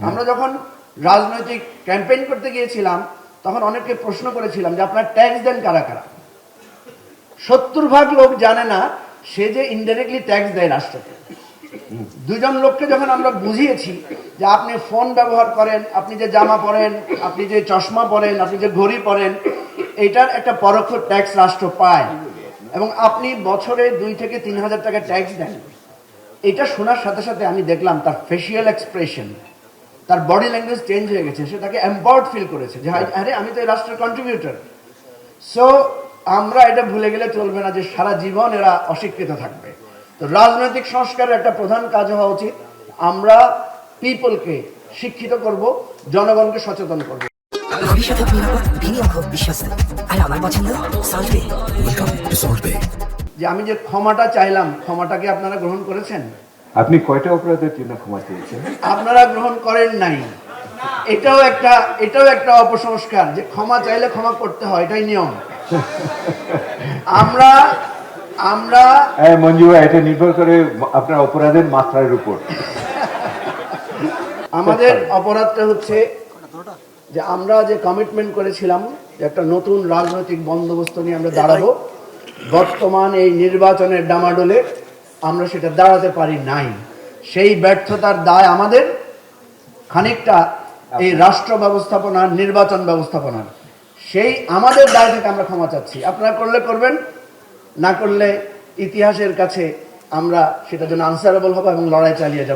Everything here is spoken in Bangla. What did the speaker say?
আমরা যখন রাজনৈতিক ক্যাম্পেইন করতে গিয়েছিলাম তখন অনেকে প্রশ্ন করেছিলাম যে আপনারা ট্যাক্স দেন কারা কারা। 70% লোক জানে না সে যে ইনডাইরেক্টলি ট্যাক্স দেয় রাষ্ট্রকে। দুজন লোককে যখন আমরা বুঝিয়েছি যে আপনি ফোন ব্যবহার করেন, আপনি যে জামা পরেন, আপনি যে চশমা পরেন, আপনি যে ঘড়ি পরেন, এটার একটা পরোক্ষ ট্যাক্স রাষ্ট্র পায় এবং আপনি বছরে 2 থেকে 3 হাজার টাকা ট্যাক্স দেন। এটা শোনার সাথে সাথে আমি দেখলাম তার ফেসিয়াল এক্সপ্রেশন, তার বডি ল্যাঙ্গুয়েজ চেঞ্জ হয়ে গেছে। সে তাকে এম্পাওয়ার্ড ফিল করেছে যে আরে আমি তো এই রাষ্ট্রের কন্ট্রিবিউটর। সো আমরা এটা ভুলে গেলে চলবে না যে সারা জীবন এরা অশিক্ষিত থাকবে। তো রাজনৈতিক সংস্কারের একটা প্রধান কাজ হওয়া উচিত, আমরা পিপলকে শিক্ষিত করব, জনগণকে সচেতন করব। ভবিষ্যতে নিরাপদ, বিনিয়োগ বিশ্বস্ত, আর আমার পছন্দ সল্ট বে। ওয়েলকাম টু সল্ট বে। যে আমি যে ক্ষমাটা চাইলাম, ক্ষমাটাকে আপনারা গ্রহণ করেছেন? আপনি কয়টা অপরাধের জন্য ক্ষমা চেয়েছেন? আপনারা গ্রহণ করেন নাই। এটাও একটা অপসংস্কার যে ক্ষমা চাইলে ক্ষমা করতে হয়, এটাই নিয়ম। আমরা মঞ্জু ভাই, এটা নির্ভর করে আপনার অপরাধের মাত্রার উপর। আমাদের অপরাধটা হচ্ছে যে আমরা যে কমিটমেন্ট করেছিলাম যে একটা নতুন রাজনৈতিক বন্দোবস্ত নিয়ে আমরা দাঁড়াবো, বর্তমান এই নির্বাচনের ডামাডোলে আমরা সেটা দাঁড়াতে পারি নাই। সেই ব্যর্থতার দায় আমাদের খানিকটা এই রাষ্ট্র ব্যবস্থাপনার, নির্বাচন ব্যবস্থাপনার। সেই আমাদের দায় থেকে আমরা ক্ষমা চাচ্ছি। আপনারা করলে করবেন, না করলে ইতিহাসের কাছে আমরা সেটার জন্য আনসারেবল হবো এবং লড়াই চালিয়ে যাব।